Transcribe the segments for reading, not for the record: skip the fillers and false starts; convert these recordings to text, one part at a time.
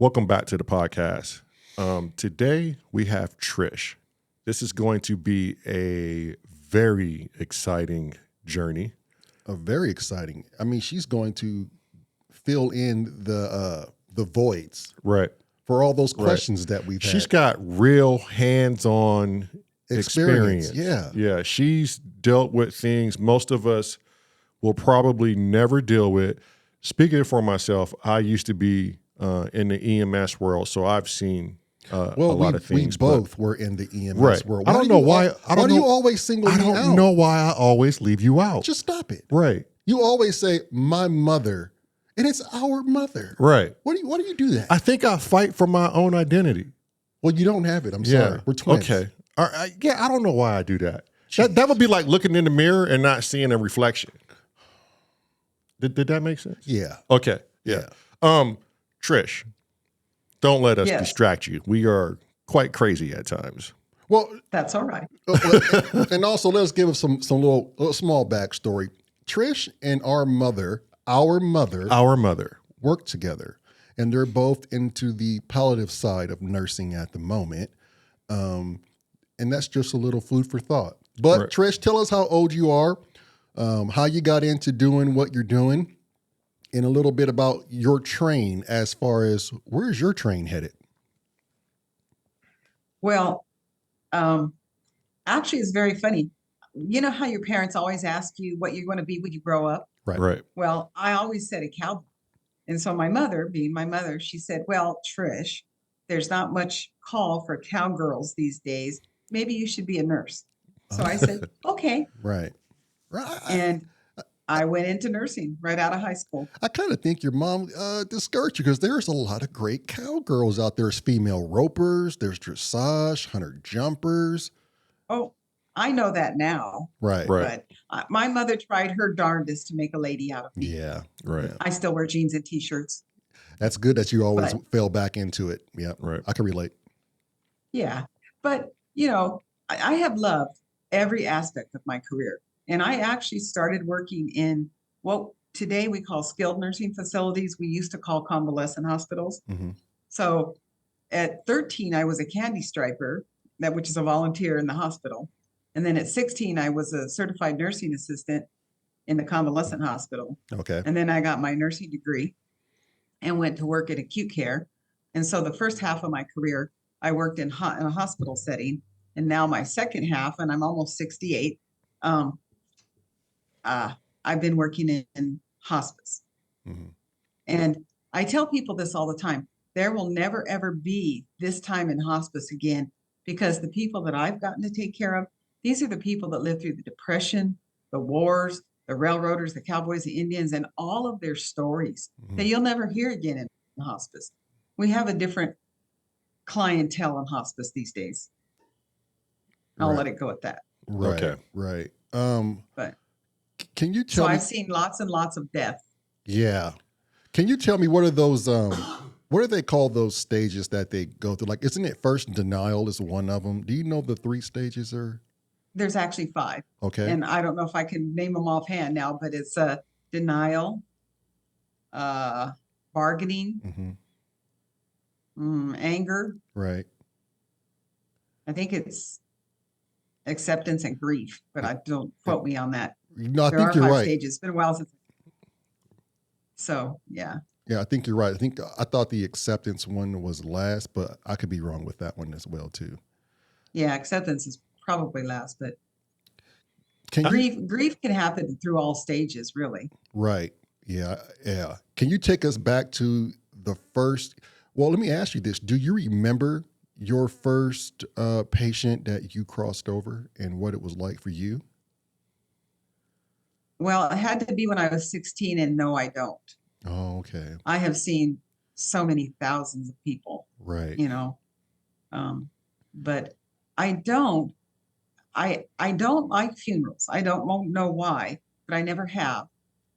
Welcome back to the podcast. Today we have Trish. This is going to be a very exciting journey. Very exciting. I mean, she's going to fill in the voids, right, for all those questions that we've had. She's got real hands-on experience. Yeah. She's dealt with things most of us will probably never deal with. Speaking for myself, I used to be in the EMS world, so I've seen a lot of things. We both were in the EMS world. I don't know why. Why do you always single me out? I don't know why I always leave you out. Just stop it. Right. You always say my mother, and it's our mother. Right. Why do you do that? I think I fight for my own identity. Well, you don't have it. I'm sorry. We're twins. Okay. All right. Yeah, I don't know why I do that. That would be like looking in the mirror and not seeing a reflection. Did that make sense? Yeah. Okay. Yeah. Trish, don't let us distract you. We are quite crazy at times. Well, that's all right. And also, let's give us some little small backstory. Trish and our mother work together, and they're both into the palliative side of nursing at the moment. And that's just a little food for thought. But Trish, tell us how old you are, how you got into doing what you're doing, and a little bit about your train as far as where's your train headed? Well, actually, it's very funny. You know how your parents always ask you what you're going to be when you grow up? Right. Well, I always said a cowboy. And so my mother, being my mother, she said, well, Trish, there's not much call for cowgirls these days. Maybe you should be a nurse. So I said, okay. Right. And I went into nursing right out of high school. I kind of think your mom discouraged you because there's a lot of great cowgirls out there. There's female ropers, there's dressage, hunter jumpers. Oh, I know that now. Right. But my mother tried her darndest to make a lady out of me. Yeah. Right. I still wear jeans and T-shirts. That's good that you always fell back into it. Yeah. Right. I can relate. Yeah. But, I have loved every aspect of my career. And I actually started working in what today we call skilled nursing facilities. We used to call convalescent hospitals. Mm-hmm. So at 13, I was a candy striper, which is a volunteer in the hospital. And then at 16, I was a certified nursing assistant in the convalescent hospital. Okay. And then I got my nursing degree and went to work at acute care. And so the first half of my career, I worked in a hospital setting. And now my second half, and I'm almost 68, I've been working in hospice. Mm-hmm. And I tell people this all the time. There will never, ever be this time in hospice again, because the people that I've gotten to take care of, these are the people that lived through the Depression, the wars, the railroaders, the cowboys, the Indians, and all of their stories that you'll never hear again in hospice. We have a different clientele in hospice these days. I'll let it go at that. Right. Okay. Right. But can you tell me? I've seen lots and lots of death. Yeah. Can you tell me what are those? What do they call those stages that they go through? Like, isn't it first denial is one of them? Do you know the 3 stages are? There's actually 5. Okay. And I don't know if I can name them offhand now, but it's denial, bargaining, anger. Right. I think it's acceptance and grief, but I don't quote me on that. No, I think you're 5 right. stages. It's been a while since. So, yeah. Yeah, I think you're right. I thought the acceptance one was last, but I could be wrong with that one as well too. Yeah, acceptance is probably last, but grief can happen through all stages, really. Right. Yeah. Yeah. Can you take us back to the first? Well, let me ask you this. Do you remember your first patient that you crossed over and what it was like for you? Well, it had to be when I was 16, and no, I don't. Oh, okay. I have seen so many thousands of people. Right. But I don't like funerals. I don't know why, but I never have.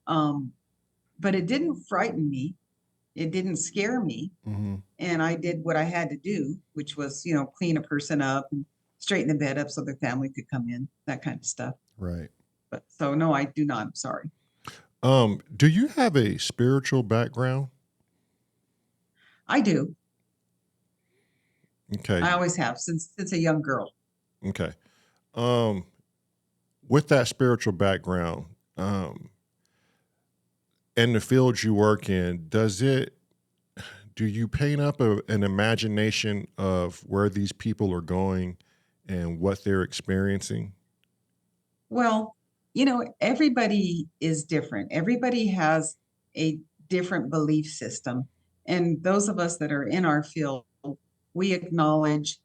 But it didn't frighten me. It didn't scare me. Mm-hmm. And I did what I had to do, which was, clean a person up and straighten the bed up so their family could come in, that kind of stuff. Right. But so no, I do not. I'm sorry. Do you have a spiritual background? I do. Okay. I always have since a young girl. Okay. With that spiritual background, and the field you work in, do you paint up an imagination of where these people are going and what they're experiencing? Well, everybody is different. Everybody has a different belief system. And those of us that are in our field, we acknowledge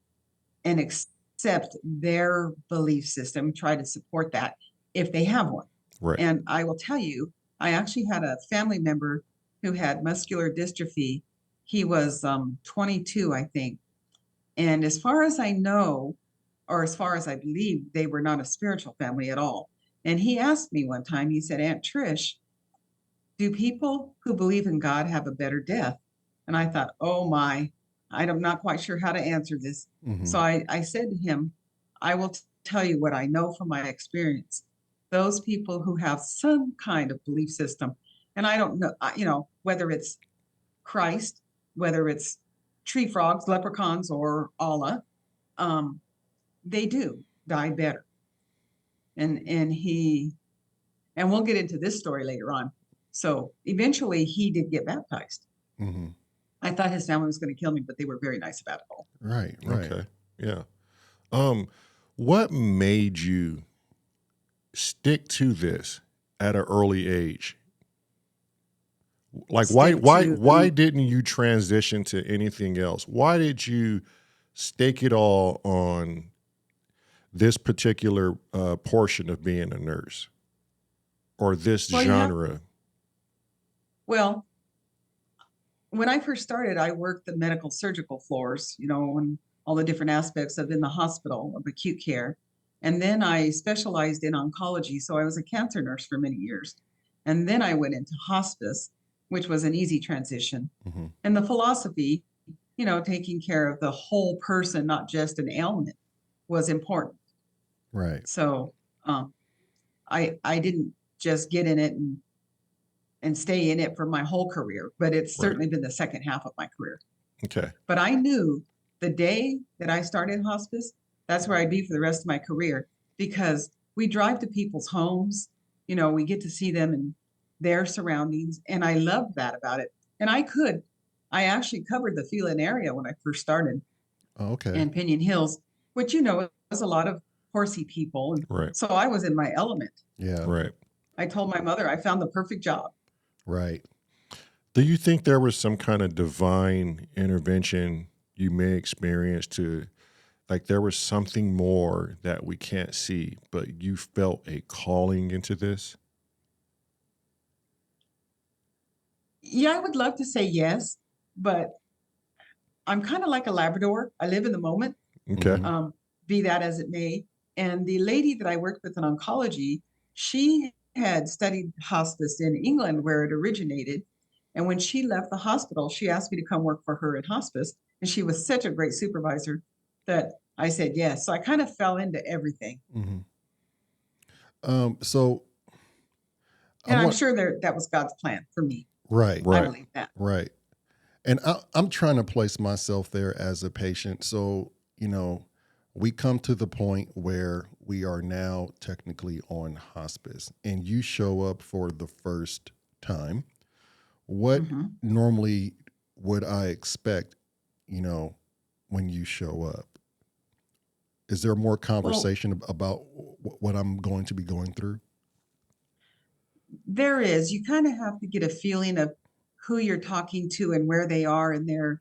and accept their belief system, try to support that if they have one. Right. And I will tell you, I actually had a family member who had muscular dystrophy. He was 22, I think. And as far as I know, or as far as I believe, they were not a spiritual family at all. And he asked me one time, he said, Aunt Trish, do people who believe in God have a better death? And I thought, oh my, I'm not quite sure how to answer this. Mm-hmm. So I said to him, I will tell you what I know from my experience. Those people who have some kind of belief system, and I don't know, whether it's Christ, whether it's tree frogs, leprechauns, or Allah, they do die better. And we'll get into this story later on. So eventually he did get baptized. Mm-hmm. I thought his family was going to kill me, but they were very nice about it all. Right. Okay. Yeah. What made you stick to this at an early age? Like why didn't you transition to anything else? Why did you stake it all on this particular portion of being a nurse or this genre? Well, when I first started, I worked the medical surgical floors, and all the different aspects of in the hospital of acute care. And then I specialized in oncology. So I was a cancer nurse for many years. And then I went into hospice, which was an easy transition. Mm-hmm. And the philosophy, taking care of the whole person, not just an ailment, was important. Right. So I didn't just get in it and stay in it for my whole career, but it's certainly been the second half of my career. Okay. But I knew the day that I started hospice, that's where I'd be for the rest of my career, because we drive to people's homes, we get to see them in their surroundings. And I loved that about it. And I actually covered the Phelan area when I first started. Oh, okay. And Pinion Hills, which, was a lot of horsey people. And right. So I was in my element. Yeah. Right. I told my mother I found the perfect job. Right. Do you think there was some kind of divine intervention you may experience like there was something more that we can't see, but you felt a calling into this? Yeah, I would love to say yes, but I'm kind of like a Labrador. I live in the moment, Okay. Be that as it may. And the lady that I worked with in oncology, she had studied hospice in England where it originated. And when she left the hospital, she asked me to come work for her in hospice. And she was such a great supervisor that I said yes. So I kind of fell into everything. Mm-hmm. And I'm sure that was God's plan for me. Right. I believe that. Right. And I'm trying to place myself there as a patient. So, we come to the point where we are now technically on hospice and you show up for the first time. What normally would I expect, when you show up? Is there more conversation about what I'm going to be going through? There is. You kind of have to get a feeling of who you're talking to and where they are in their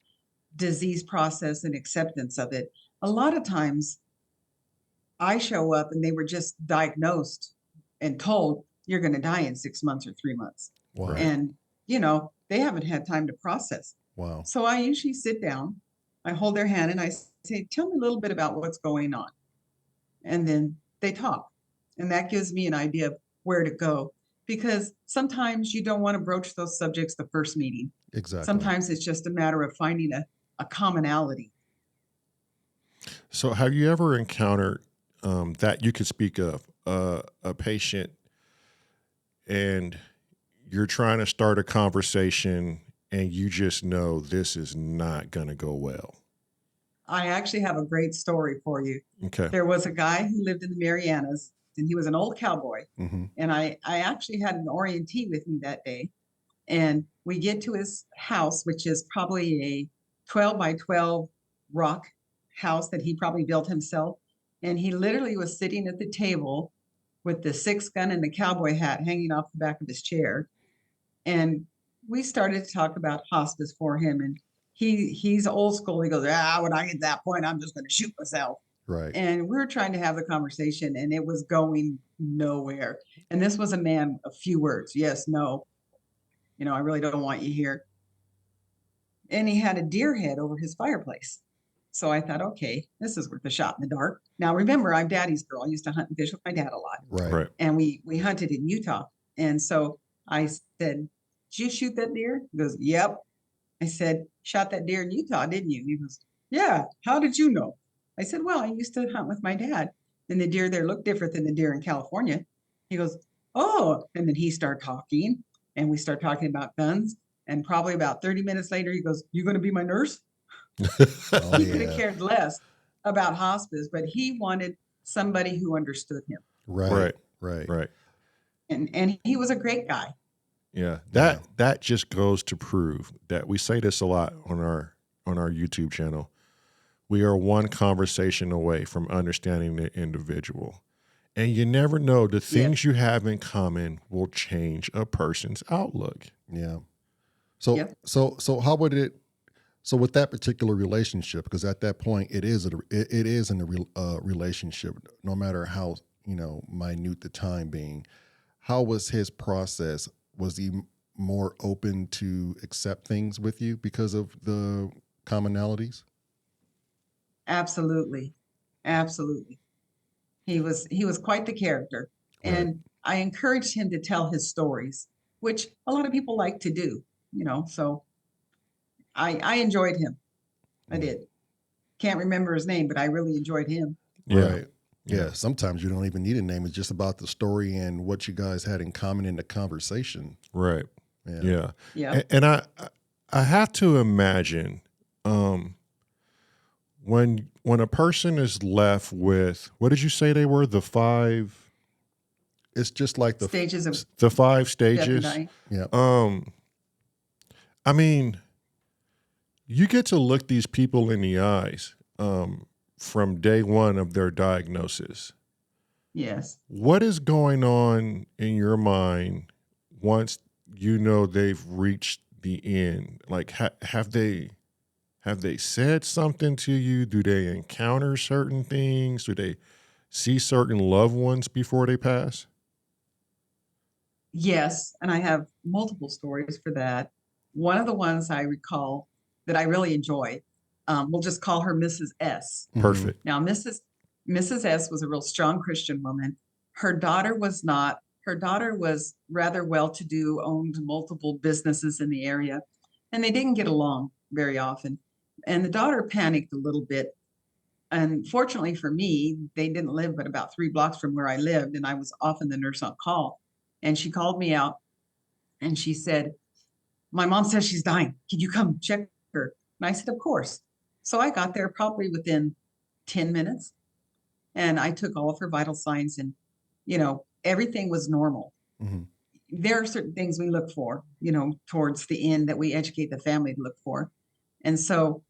disease process and acceptance of it. A lot of times I show up and they were just diagnosed and told you're going to die in 6 months or 3 months. Wow. And, they haven't had time to process. Wow. So I usually sit down, I hold their hand and I say, tell me a little bit about what's going on. And then they talk. And that gives me an idea of where to go. Because sometimes you don't want to broach those subjects the first meeting. Exactly. Sometimes it's just a matter of finding a commonality. So have you ever encountered that you could speak of a patient and you're trying to start a conversation and you just know this is not going to go well? I actually have a great story for you. Okay. There was a guy who lived in the Marianas, and he was an old cowboy. Mm-hmm. And I actually had an orientee with me that day. And we get to his house, which is probably a 12 by 12 rock house that he probably built himself. And he literally was sitting at the table with the 6-gun and the cowboy hat hanging off the back of his chair. And we started to talk about hospice for him. And he's old school. He goes, when I get to that point, I'm just going to shoot myself. Right. And we were trying to have the conversation, and it was going nowhere. And this was a man of few words. Yes, no. I really don't want you here. And he had a deer head over his fireplace. So I thought, okay, this is worth a shot in the dark. Now, remember, I'm daddy's girl. I used to hunt and fish with my dad a lot. Right. And we hunted in Utah. And so I said, did you shoot that deer? He goes, yep. I said, shot that deer in Utah, didn't you? He goes, yeah. How did you know? I said, well, I used to hunt with my dad. And the deer there looked different than the deer in California. He goes, oh. And then he started talking. And we start talking about guns. And probably about 30 minutes later, he goes, you going to be my nurse? Oh, He could have cared less about hospice, but he wanted somebody who understood him. Right. And he was a great guy. Yeah. That just goes to prove that we say this a lot on our YouTube channel. We are one conversation away from understanding the individual. And you never know, the things you have in common will change a person's outlook. Yeah. So how would it? So with that particular relationship, because at that point it is in a relationship, no matter how minute the time being. How was his process? Was he more open to accept things with you because of the commonalities? Absolutely. He was quite the character. Right. And I encouraged him to tell his stories, which a lot of people like to do, so I enjoyed him. I did. Can't remember his name, but I really enjoyed him. Yeah. Right. Yeah. Sometimes you don't even need a name. It's just about the story and what you guys had in common in the conversation. Right. Yeah. And I have to imagine when a person is left with, what did you say they were? The 5? It's just like the stages of the 5 stages. Yeah. I mean, you get to look these people in the eyes from day one of their diagnosis. Yes. What is going on in your mind once you know they've reached the end? Like, have they said something to you? Do they encounter certain things? Do they see certain loved ones before they pass? Yes, and I have multiple stories for that. One of the ones I recall that I really enjoy, we'll just call her Mrs. S. Perfect. Now, Mrs. S was a real strong Christian woman. Her daughter was not. Her daughter was rather well-to-do, owned multiple businesses in the area, and they didn't get along very often. And the daughter panicked a little bit. And fortunately for me, they didn't live but about 3 blocks from where I lived, and I was often the nurse on call. And she called me out and she said, my mom says she's dying. Can you come check her? And I said, of course. So I got there probably within 10 minutes and I took all of her vital signs and, everything was normal. Mm-hmm. There are certain things we look for, towards the end that we educate the family to look for. And so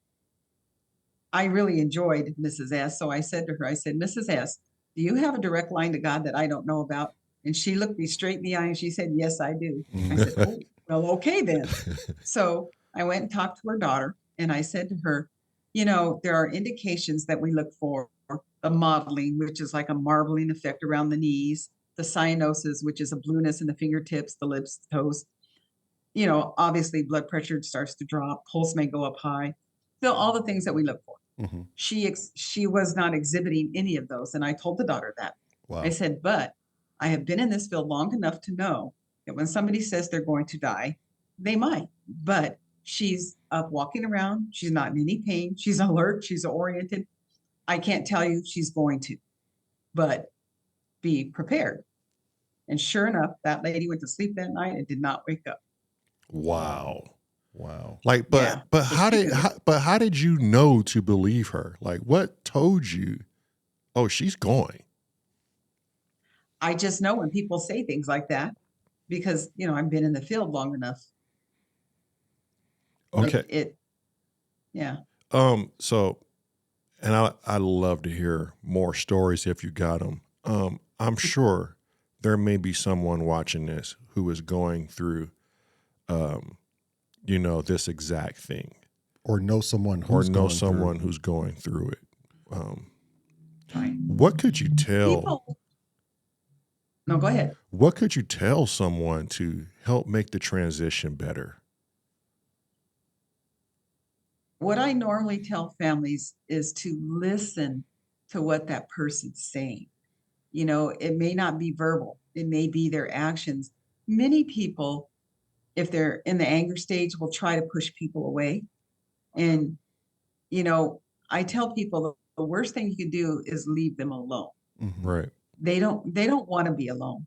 I really enjoyed Mrs. S. So I said to her, Mrs. S., do you have a direct line to God that I don't know about? And she looked me straight in the eye and she said, yes, I do. I said, oh, well, okay then. So I went and talked to her daughter and I said to her, there are indications that we look for: the mottling, which is like a marbling effect around the knees; the cyanosis, which is a blueness in the fingertips, the lips, the toes. Obviously blood pressure starts to drop, pulse may go up high. So all the things that we look for. Mm-hmm. She was not exhibiting any of those. And I told the daughter that. Wow. I said, but I have been in this field long enough to know that when somebody says they're going to die, they might. But she's up walking around. She's not in any pain. She's alert. She's oriented. I can't tell you she's going to, but be prepared. And sure enough, that lady went to sleep that night and did not wake up. Wow. Wow. Like, Yeah. but how did you know to believe her? Like, what told you, oh, she's going? I just know when people say things like that because, I've been in the field long enough. Okay. Yeah. So, and I love to hear more stories if you got them. I'm sure there may be someone watching this who is going through, this exact thing, or know someone who's who's going through it. Right. What could you tell? No, go ahead. What could you tell someone to help make the transition better? What I normally tell families is to listen to what that person's saying. It may not be verbal, it may be their actions. Many people, if they're in the anger stage, will try to push people away. And, I tell people the worst thing you can do is leave them alone. Mm-hmm. Right. They don't want to be alone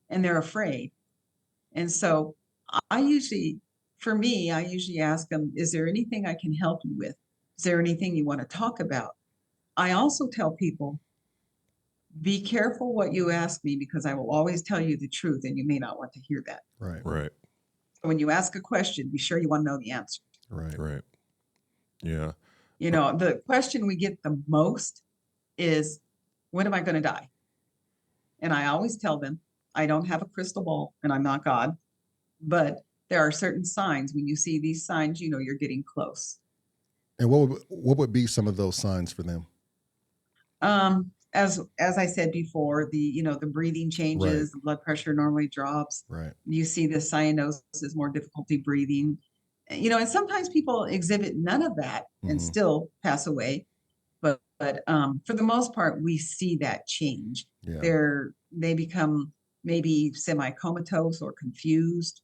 and they're afraid. And so I usually, for me, I usually ask them, is there anything I can help you with? Is there anything you want to talk about? I also tell people, be careful what you ask me because I will always tell you the truth and you may not want to hear that. Right. Right. So when you ask a question, be sure you want to know the answer. Right. Right. Yeah. The question we get the most is, when am I going to die? And I always tell them, I don't have a crystal ball and I'm not God, but there are certain signs. When you see these signs, you're getting close. And what would be some of those signs for them? As I said before, the breathing changes, the blood pressure normally drops. Right. You see the cyanosis, more difficulty breathing. And sometimes people exhibit none of that and still pass away. But for the most part, we see that change. Yeah. They become maybe semi-comatose or confused,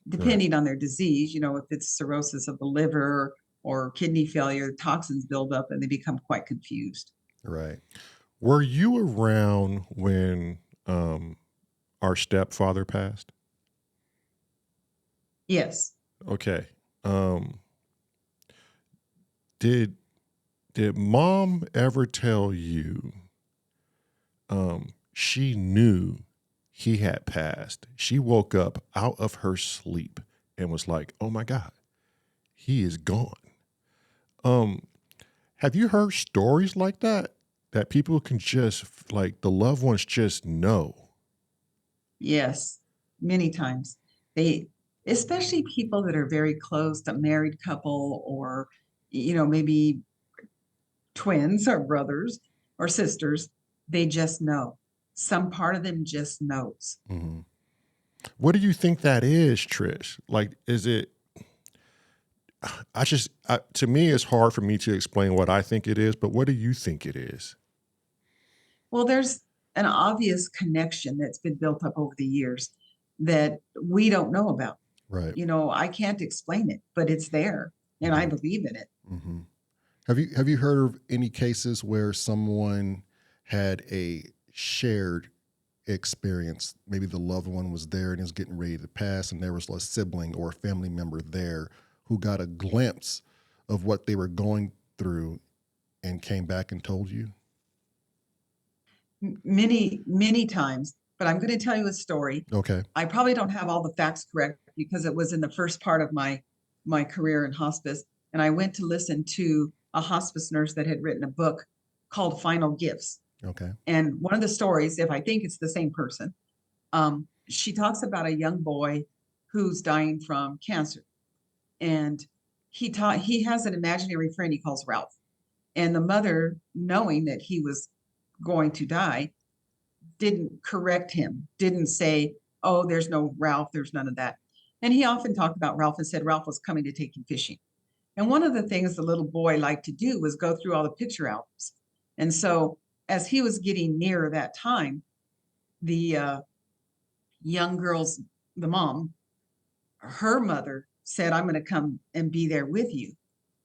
depending on their disease. If it's cirrhosis of the liver or kidney failure, toxins build up and they become quite confused. Right. Were you around when our stepfather passed? Yes. Okay. Did mom ever tell you she knew he had passed? She woke up out of her sleep and was like, "Oh my God, he is gone." Have you heard stories like that? That people can just, like, the loved ones just know? Yes, many times. Especially people that are very close, a married couple, or maybe twins or brothers or sisters, they just know. Some part of them just knows. Mm-hmm. What do you think that is, Trish? Like, is it? To me, it's hard for me to explain what I think it is, but what do you think it is? Well, there's an obvious connection that's been built up over the years that we don't know about. Right. I can't explain it, but it's there and I believe in it. Mm-hmm. Have you heard of any cases where someone had a shared experience? Maybe the loved one was there and is getting ready to pass, and there was a sibling or a family member there who got a glimpse of what they were going through and came back and told you? Many, many times, but I'm going to tell you a story. Okay. I probably don't have all the facts correct because it was in the first part of my career in hospice. And I went to listen to a hospice nurse that had written a book called Final Gifts. Okay. And one of the stories, if I think it's the same person, she talks about a young boy who's dying from cancer. And he has an imaginary friend he calls Ralph. And the mother, knowing that he was going to die, didn't correct him, didn't say, oh, there's no Ralph, there's none of that. And he often talked about Ralph and said Ralph was coming to take him fishing. And one of the things the little boy liked to do was go through all the picture albums. And so as he was getting near that time, the young girl's, the mom, her mother said, I'm going to come and be there with you.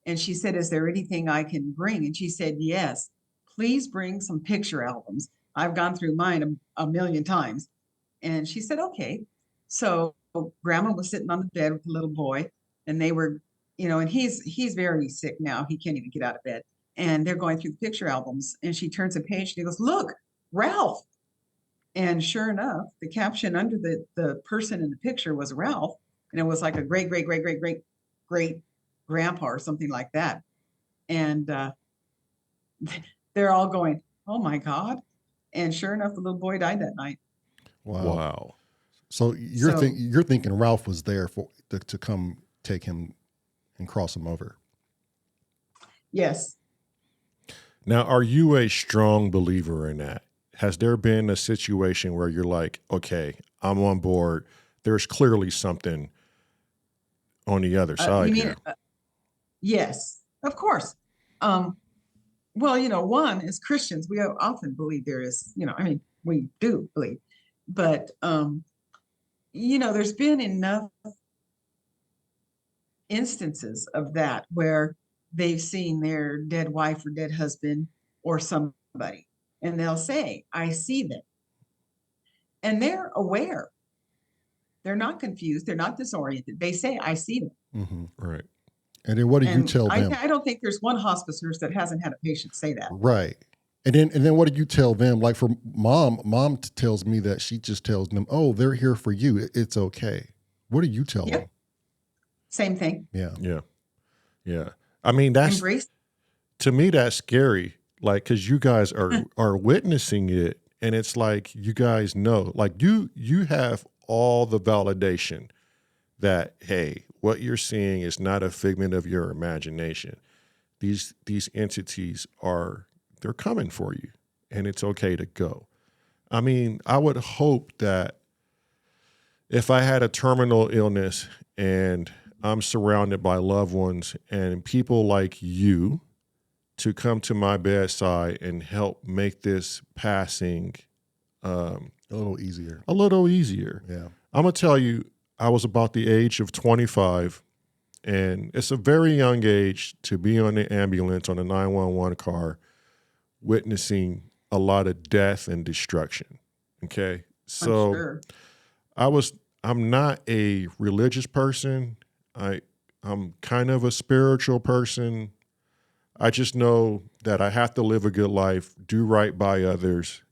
And she said, is there anything I can bring? And she said, yes, please bring some picture albums. I've gone through mine a million times. And she said, okay. So grandma was sitting on the bed with the little boy and they were, and he's very sick now. He can't even get out of bed. And they're going through the picture albums, and she turns a page and he goes, "Look, Ralph." And sure enough, the caption under the person in the picture was Ralph. And it was like a great, great, great, great, great, great grandpa or something like that. And they're all going, "Oh my God." And sure enough, the little boy died that night. Wow. So you're thinking Ralph was there to come take him and cross him over. Yes. Now, are you a strong believer in that? Has there been a situation where you're like, okay, I'm on board. There's clearly something on the other side here. Yes, of course. Well, one, as Christians, we often believe there is, we do believe, but, there's been enough instances of that where they've seen their dead wife or dead husband or somebody, and they'll say, "I see them." And they're aware. They're not confused. They're not disoriented. They say, "I see them." Mm-hmm. Right. And then what do you tell them? I don't think there's one hospice nurse that hasn't had a patient say that. Right. And then what do you tell them? Like for mom tells me that she just tells them, "Oh, they're here for you. It's okay." What do you tell them? Same thing. Yeah. Yeah. Yeah. I mean, to me, that's scary. Like, cause you guys are witnessing it, and it's like, you guys know, like you have all the validation that, hey, what you're seeing is not a figment of your imagination. These entities they're coming for you, and it's okay to go. I mean, I would hope that if I had a terminal illness and I'm surrounded by loved ones and people like you to come to my bedside and help make this passing a little easier. A little easier. Yeah. I'm going to tell you, I was about the age of 25, and it's a very young age to be on the ambulance on a 911 car, witnessing a lot of death and destruction. Okay. So sure. I'm not a religious person. I'm kind of a spiritual person. I just know that I have to live a good life, do right by others,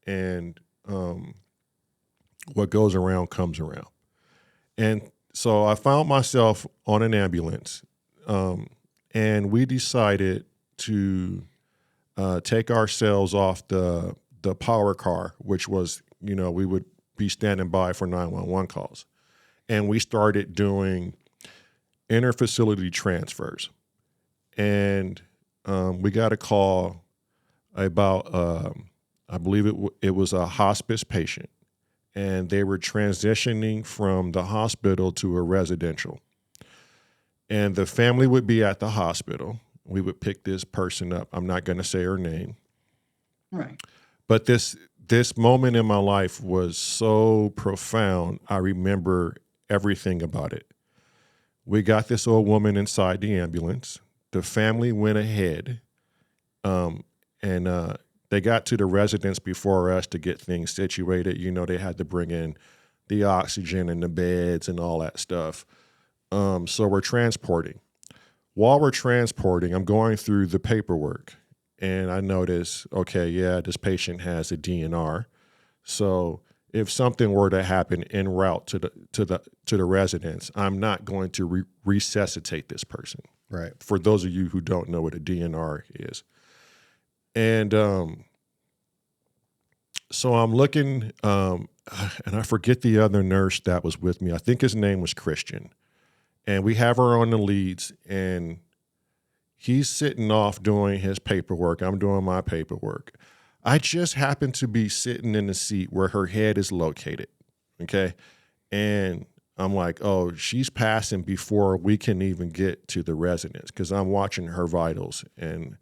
and what goes around comes around. And so I found myself on an ambulance, and we decided to take ourselves off the power car, which was, we would be standing by for 911 calls. And we started doing inter-facility transfers. And we got a call about, I believe it was a hospice patient, and they were transitioning from the hospital to a residential. And the family would be at the hospital. We would pick this person up. I'm not going to say her name. Right. But this moment in my life was so profound. I remember everything about it. We got this old woman inside the ambulance. The family went ahead, and they got to the residence before us to get things situated. They had to bring in the oxygen and the beds and all that stuff. So we're transporting. While we're transporting, I'm going through the paperwork, and I notice, okay, yeah, this patient has a DNR. So if something were to happen en route to the residence, I'm not going to resuscitate this person. Right. For those of you who don't know what a DNR is. And so I'm looking, and I forget the other nurse that was with me. I think his name was Christian. And we have her on the leads, and he's sitting off doing his paperwork. I'm doing my paperwork. I just happen to be sitting in the seat where her head is located, okay? And I'm like, oh, she's passing before we can even get to the residence, because I'm watching her vitals, and,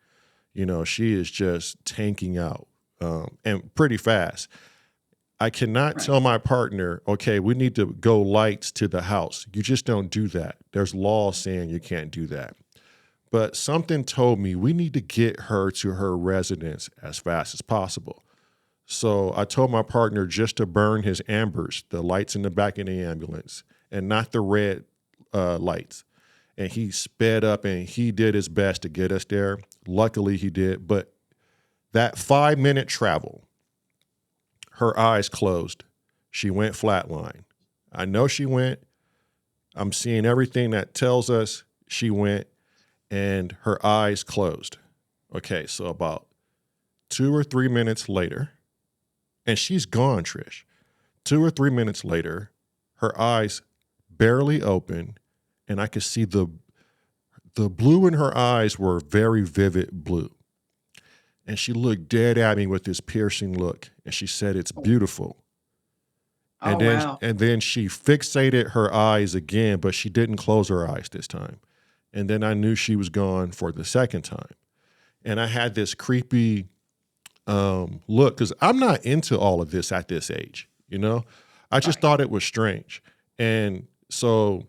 she is just tanking out, and pretty fast. I cannot tell my partner, okay, we need to go lights to the house. You just don't do that. There's law saying you can't do that. But something told me we need to get her to her residence as fast as possible. So I told my partner just to burn his ambers, the lights in the back of the ambulance, and not the red lights. and he sped up and he did his best to get us there. Luckily he did. But that 5-minute travel, her eyes closed. She went flatline. I know she went. I'm seeing everything that tells us she went, and her eyes closed. Okay, so about 2 or 3 minutes later, and she's gone, Trish. 2 or 3 minutes later, her eyes barely open, and I could see the blue in her eyes were very vivid blue. And she looked dead at me with this piercing look, and she said, "It's beautiful." And wow. And then she fixated her eyes again, but she didn't close her eyes this time. And then I knew she was gone for the second time. And I had this creepy look, because I'm not into all of this at this age, you know? I just thought it was strange. And so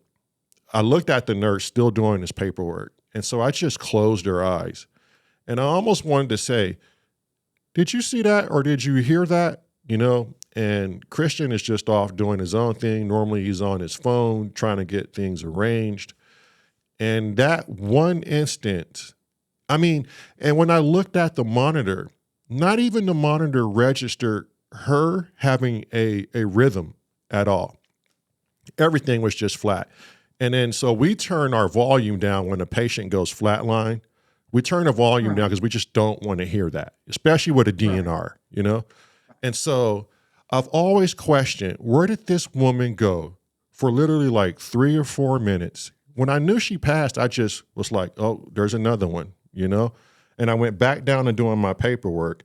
I looked at the nurse still doing this paperwork. And so I just closed her eyes. And I almost wanted to say, "Did you see that, or did you hear that?" You know? And Christian is just off doing his own thing. Normally he's on his phone trying to get things arranged. And that one instant, I mean, and when I looked at the monitor, not even the monitor registered her having a rhythm at all. Everything was just flat. And then so we turn our volume down when a patient goes flatline. We turn the volume down because we just don't want to hear that, especially with a DNR, you know? And so I've always questioned, where did this woman go for literally like 3 or 4 minutes? When I knew she passed, I just was like, oh, there's another one, you know? And I went back down to doing my paperwork.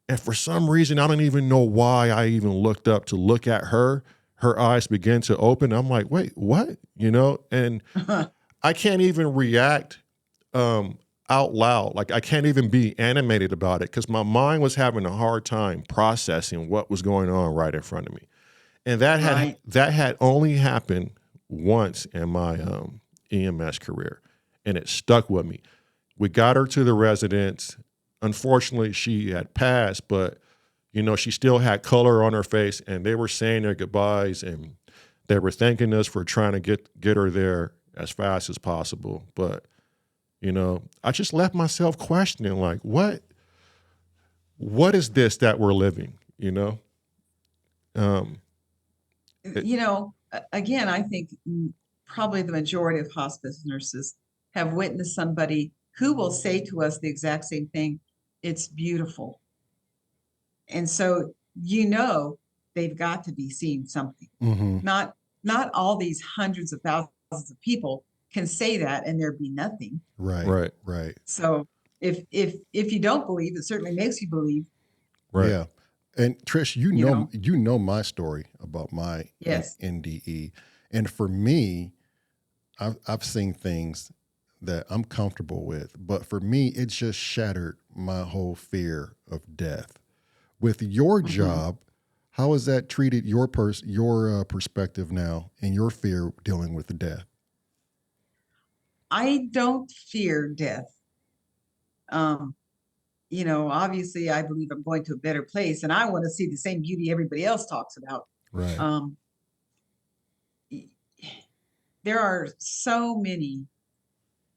And for some reason, I don't even know why I even looked up to look at her. Her eyes began to open. I'm like, wait, what? You know? And I can't even react out loud. Like, I can't even be animated about it because my mind was having a hard time processing what was going on right in front of me. And that had only happened once in my EMS career, and it stuck with me. We got her to the residence. Unfortunately, she had passed, but you know, she still had color on her face, and they were saying their goodbyes, and they were thanking us for trying to get her there as fast as possible. But you know, I just left myself questioning, like, what is this that we're living? You know, You know, again, I think probably the majority of hospice nurses have witnessed somebody who will say to us the exact same thing. It's beautiful. And so, you know, they've got to be seeing something. Not all these hundreds of thousands of people can say that and there be nothing. Right. So if you don't believe, it certainly makes you believe. Right. Yeah. And Trish, you know my story about my NDE. And for me, I've seen things that I'm comfortable with, but for me, it just shattered my whole fear of death. With your job, how has that treated your perspective now and your fear dealing with the death? I don't fear death. You know, obviously I believe I'm going to a better place and I want to see the same beauty everybody else talks about. Right. There are so many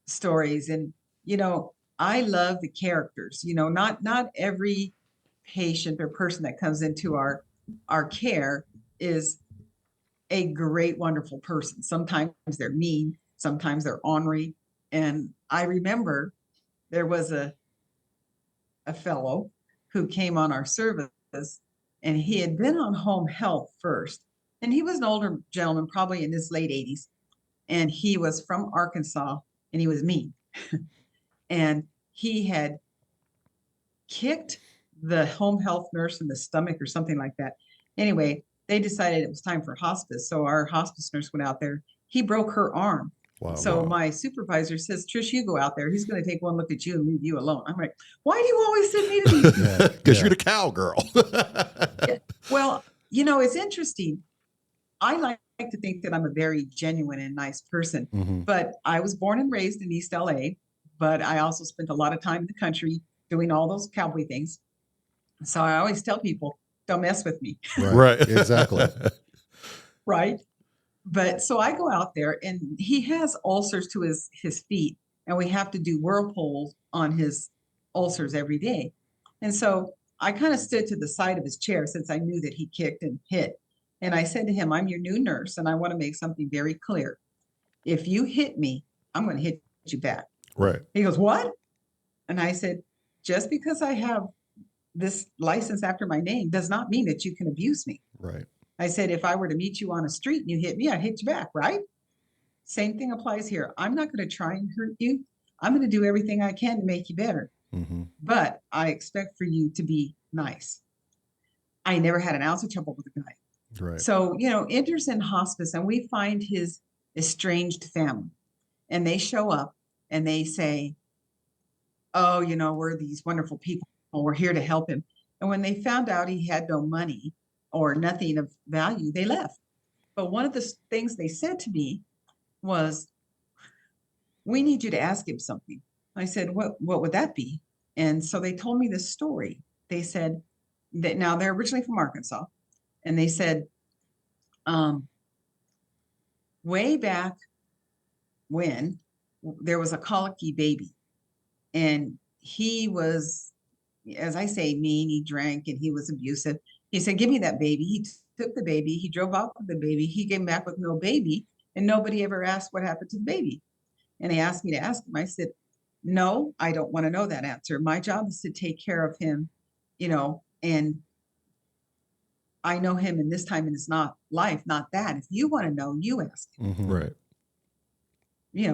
stories, and, you know, I love the characters. You know, not every patient or person that comes into our care is a great, wonderful person. Sometimes they're mean, sometimes they're ornery. And I remember there was a fellow who came on our service, and he had been on home health first. And he was an older gentleman, probably in his late 80s. And he was from Arkansas, and he was mean. And he had kicked the home health nurse in the stomach or something like that. Anyway, they decided it was time for hospice. So our hospice nurse went out there. He broke her arm. Wow, so my supervisor says, "Trish, you go out there. He's going to take one look at you and leave you alone." I'm like, "Why do you always send me to these people?" Because you're the cowgirl. Well, you know, it's interesting. I like to think that I'm a very genuine and nice person, but I was born and raised in East LA, but I also spent a lot of time in the country doing all those cowboy things. So I always tell people, don't mess with me. Right. Exactly. Right. But so I go out there and he has ulcers to his feet, and we have to do whirlpools on his ulcers every day. And so I kind of stood to the side of his chair since I knew that he kicked and hit. And I said to him, I'm your new nurse, and I want to make something very clear. If you hit me, I'm going to hit you back. Right. He goes, what? And I said, just because I have this license after my name does not mean that you can abuse me. Right. I said, if I were to meet you on a street and you hit me, I'd hit you back, right? Same thing applies here. I'm not going to try and hurt you. I'm going to do everything I can to make you better. Mm-hmm. But I expect for you to be nice. I never had an ounce of trouble with the guy. Right. So, enters in hospice and we find his estranged family. And they show up and they say, oh, we're these wonderful people. We're here to help him. And when they found out he had no money or nothing of value, they left. But one of the things they said to me was, we need you to ask him something. I said, what would that be? And so they told me this story. They said that now they're originally from Arkansas. And they said, way back when there was a colicky baby, and he was, as I say, mean, he drank and he was abusive. He said, give me that baby. He took the baby. He drove off with the baby. He came back with no baby, and nobody ever asked what happened to the baby. And they asked me to ask him. I said, no, I don't want to know that answer. My job is to take care of him, and I know him in this time in his life, not that. If you want to know, you ask him. Mm-hmm. Right.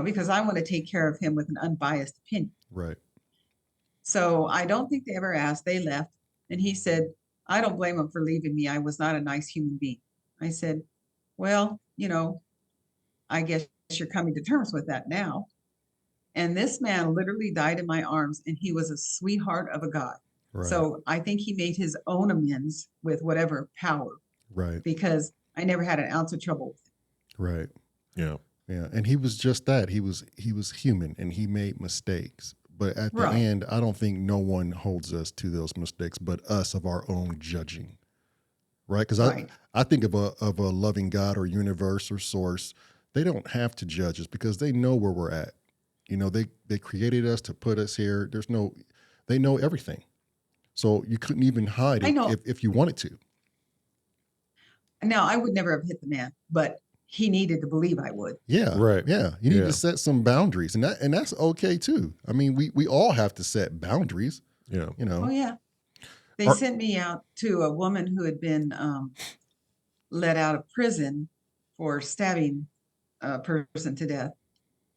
Because I want to take care of him with an unbiased opinion. Right. So I don't think they ever asked. They left. And he said, I don't blame him for leaving me. I was not a nice human being. I said, well, I guess you're coming to terms with that now. And this man literally died in my arms, and he was a sweetheart of a guy. Right. So I think he made his own amends with whatever power. Right. Because I never had an ounce of trouble with him. Right. Yeah. Yeah. And he was just that. He was human, and he made mistakes. But at the end, I don't think no one holds us to those mistakes but us of our own judging. Right? Because I think of a loving God or universe or source. They don't have to judge us because they know where we're at. They created us to put us here. They know everything. So you couldn't even hide it if you wanted to. Now, I would never have hit the man, but he needed to believe I would. Yeah. Right. Yeah. You need to set some boundaries, and that's okay too. I mean, we all have to set boundaries. Yeah. Oh yeah. They sent me out to a woman who had been let out of prison for stabbing a person to death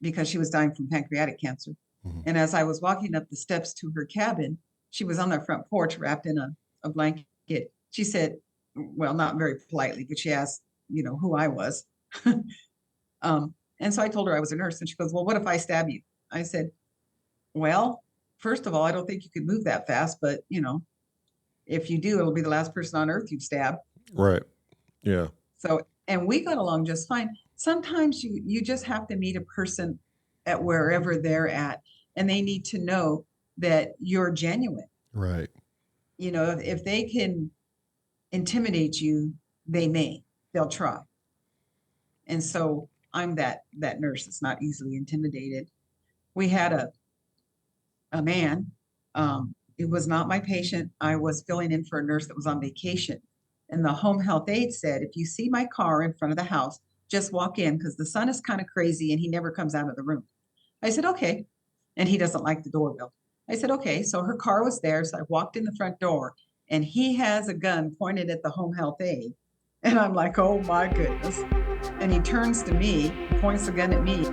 because she was dying from pancreatic cancer. Mm-hmm. And as I was walking up the steps to her cabin, she was on the front porch wrapped in a blanket. She said, well, not very politely, but she asked, who I was. And so I told her I was a nurse, and she goes, well, what if I stab you? I said, well, first of all, I don't think you could move that fast, but if you do, it'll be the last person on earth you'd stab. Right. Yeah. So, and we got along just fine. Sometimes you just have to meet a person at wherever they're at, and they need to know that you're genuine. Right. If they can intimidate you, they'll try. And so I'm that nurse that's not easily intimidated. We had a man, it was not my patient. I was filling in for a nurse that was on vacation. And the home health aide said, if you see my car in front of the house, just walk in because the son is kind of crazy and he never comes out of the room. I said, okay. And he doesn't like the doorbell. I said, okay. So her car was there. So I walked in the front door, and he has a gun pointed at the home health aide. And I'm like, oh my goodness. And he turns to me, points the gun at me.